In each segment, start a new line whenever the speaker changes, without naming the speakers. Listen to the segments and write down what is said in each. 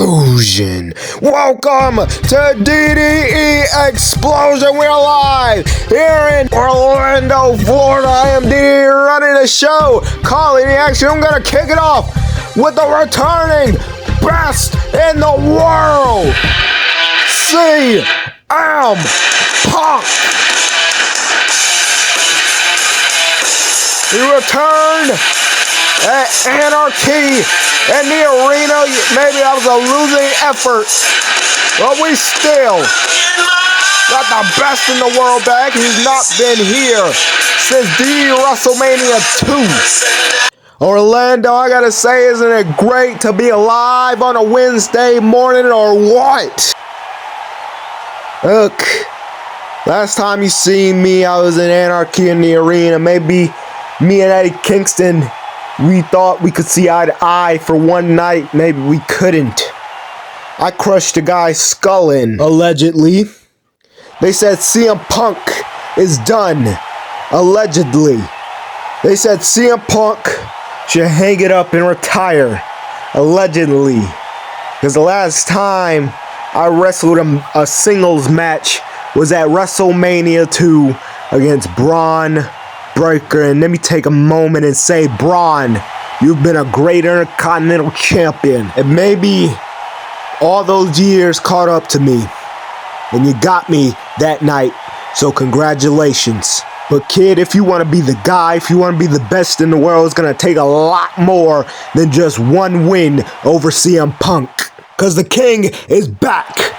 Explosion. Welcome to DDE Explosion. We're live here in Orlando, Florida. I am DDE running the show, calling the action. I'm gonna kick it off with the returning best in the world, CM Punk. He returned at Anarchy in the arena. Maybe that was a losing effort, but we still got the best in the world back. He's not been here since DDE WrestleMania 2. Orlando, I gotta say, isn't it great to be alive on a Wednesday morning or what? Look, last time you seen me, I was in Anarchy in the arena. Maybe me and Eddie Kingston, we thought we could see eye to eye for one night. Maybe we couldn't. I crushed a guy's skull in, allegedly. They said CM Punk is done, allegedly. They said CM Punk should hang it up and retire, allegedly. Because the last time I wrestled a singles match was at WrestleMania 2 against Braun Breaker. And let me take a moment and say, Braun, you've been a great Intercontinental Champion. And maybe all those years caught up to me. And you got me that night. So congratulations. But kid, if you want to be the guy, if you want to be the best in the world, it's going to take a lot more than just one win over CM Punk. Because the king is back.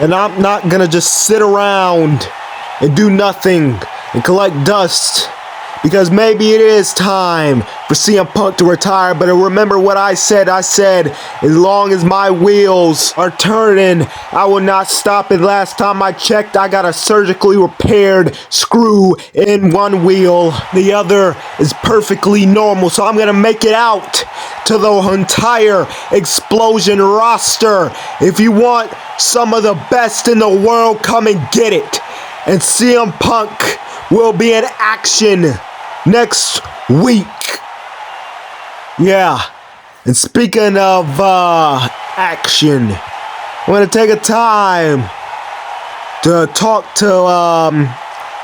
And I'm not going to just sit around and do nothing and collect dust, because maybe it is time for CM Punk to retire. But remember what I said. I said, as long as my wheels are turning, I will not stop it. Last time I checked, I got a surgically repaired screw in one wheel. The other is perfectly normal. So I'm going to make it out to the entire Explosion roster. If you want some of the best in the world, come and get it. And CM Punk will be in action next week. Yeah. And speaking of action, I'm going to take a time to talk to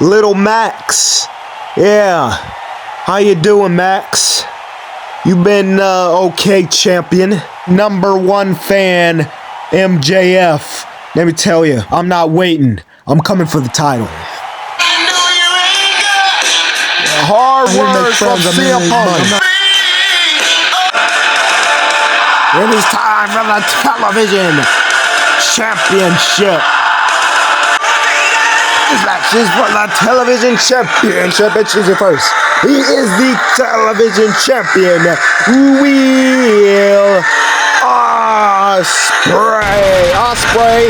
little Max. Yeah. How you doing, Max? You've been okay, champion. Number one fan, MJF. Let me tell you, I'm not waiting. I'm coming for the title. Hard words from CM Punk. It is time for the television championship. This match is for the television championship. It chooses first. He is the television champion. Will Ospreay. Ospreay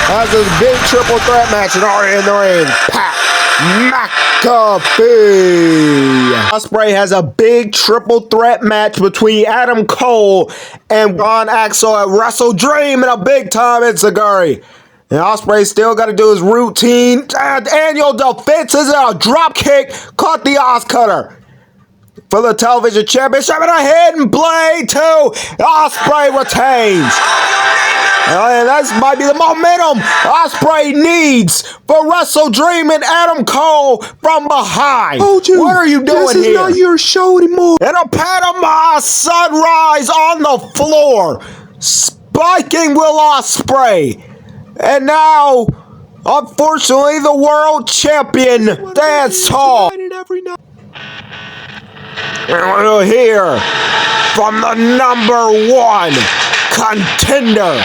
has a big triple threat match and already in the ring. Pat McAfee. Ospreay has a big triple threat match between Adam Cole and Ron Axel at Wrestle Dream in a big time Enziguri. And Ospreay still got to do his routine. Annual defenses and a drop kick. Caught the Oz Cutter for the television championship and a hidden blade too. Ospreay retains. And that might be the momentum Ospreay needs for Wrestle Dream and Adam Cole from behind. What are you doing here? This is not your show anymore. And a Panama Sunrise on the floor, spiking Will Ospreay. And now, unfortunately, the world champion dance hall. And we'll hear from the number one contender,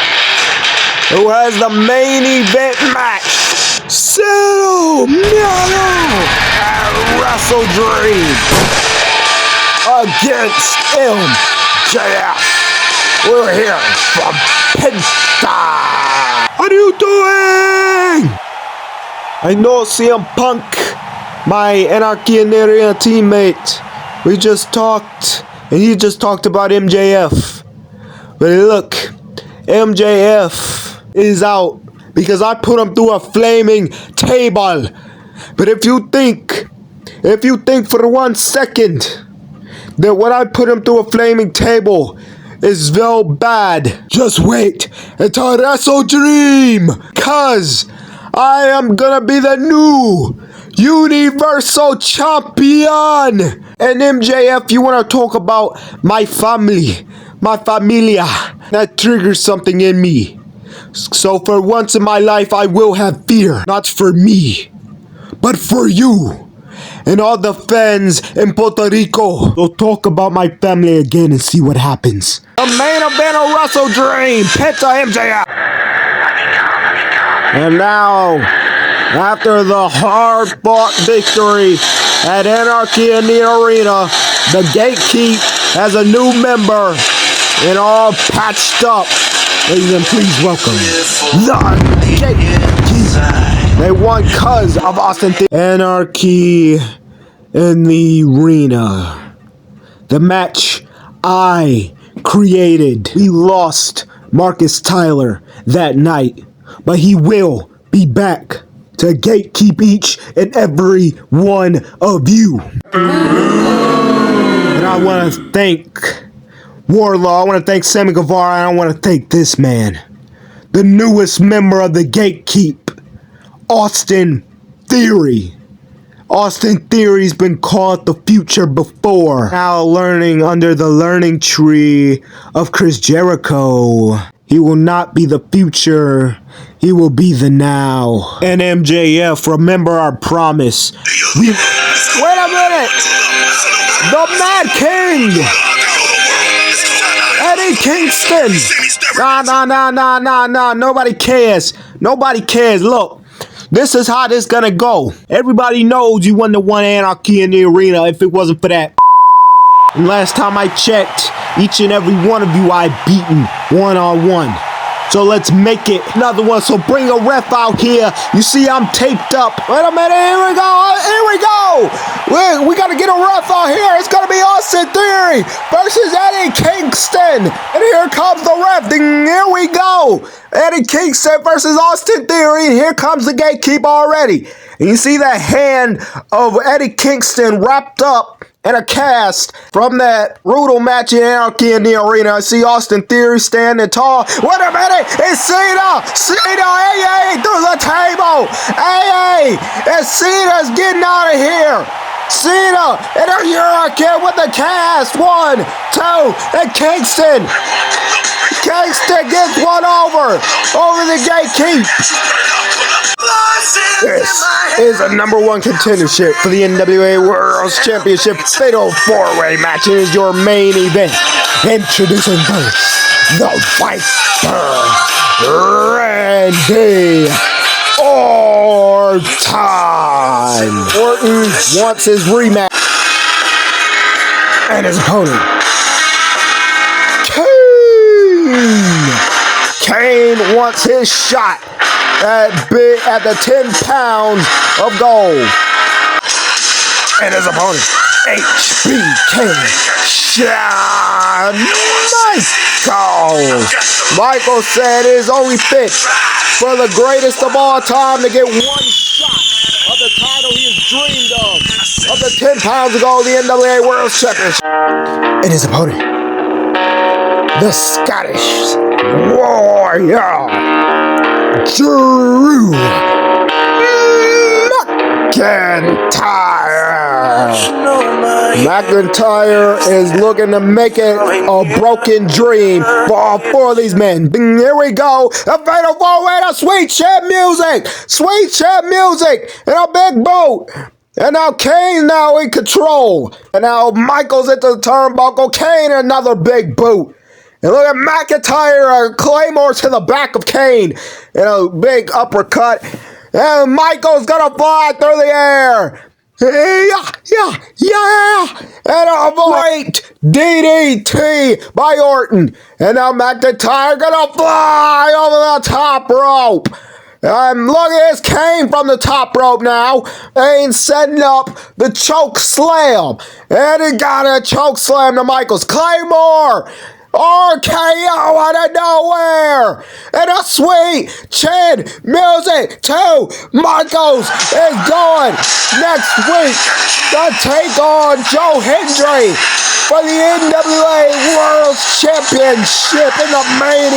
who has the main event match, Cero Miedo at Wrestle Dream against MJF. We're here from Penta. What are you doing? I know CM Punk, my Anarchy in the Arena teammate. We just talked, and he just talked about MJF. But look, MJF is out because I put him through a flaming table. But if you think for 1 second that when I put him through a flaming table, is so bad. Just wait until Wrestle Dream, cause I am gonna be the new Universal Champion. And MJF, you wanna talk about my family, my familia, that triggers something in me. So for once in my life, I will have fear, not for me, but for you. And all the fans in Puerto Rico. So talk about my family again and see what happens. The main event of Wrestle Dream, Penta MJF. And now, after the hard-fought victory at Anarchy in the Arena, the Gatekeep has a new member and all patched up. Ladies and please welcome the Gatekeep. They won cause of Austin Anarchy in the Arena. The match I created. We lost Marcus Tyler that night, but he will be back to gatekeep each and every one of you. And I want to thank Warlaw. I want to thank Sammy Guevara. And I want to thank this man, the newest member of the Gatekeep, Austin Theory. Austin Theory's been called the future before. Now learning under the learning tree of Chris Jericho. He will not be the future. He will be the now. And MJF, remember our promise. Wait a minute! The Mad King! Eddie Kingston! Nah. Nobody cares. Nobody cares. Look. This is how this gonna go. Everybody knows you won the one Anarchy in the Arena if it wasn't for that. And last time I checked, each and every one of you I beaten one-on-one. So let's make it another one. So bring a ref out here. You see I'm taped up. Wait a minute, here we go. We gotta get a ref out here. It's gonna be Austin Theory versus Eddie Kingston. And here comes the ref. Here we go. Eddie Kingston versus Austin Theory. And here comes the Gatekeep already. And you see that hand of Eddie Kingston wrapped up in a cast from that brutal match in Anarchy in the Arena. I see Austin Theory standing tall. Wait a minute, it's Cena, AA through the table. AA, and Cena's getting out of here. Cena and a Hurricane with the cast. 1, 2, and Kingston gets one over the Gatekeep. This is a #1 contendership for the NWA World Championship Fatal 4-Way match. It is your main event. Introducing first, the Viper, Randy Orton. Orton wants his rematch. And his opponent, Kane wants his shot at the 10 pounds of gold. And his opponent, HBK Shawn Michaels. Michaels said it is only fit for the greatest of all time to get one shot of the title he has dreamed of the 10 pounds of gold, the NWA World Championship. And his opponent, the Scottish Warrior, Drew McIntyre. McIntyre is looking to make it a broken dream for all 4 of these men. Here we go. A fatal 4-way to sweet chat music, and a big boat. And now Kane now in control. And now Michaels into the turnbuckle. Kane another big boot. And look at McIntyre, a claymore to the back of Kane. And a big uppercut. And Michael's gonna fly through the air. Yeah. And a great DDT by Orton. And now McIntyre gonna fly over the top rope. Look at this Kane from the top rope now. Kane setting up the choke slam. And he got a choke slam to Michaels. Claymore. RKO out of nowhere. And a sweet chin music to Michaels is going next week to take on Joe Hendry for the NWA World Championship in the main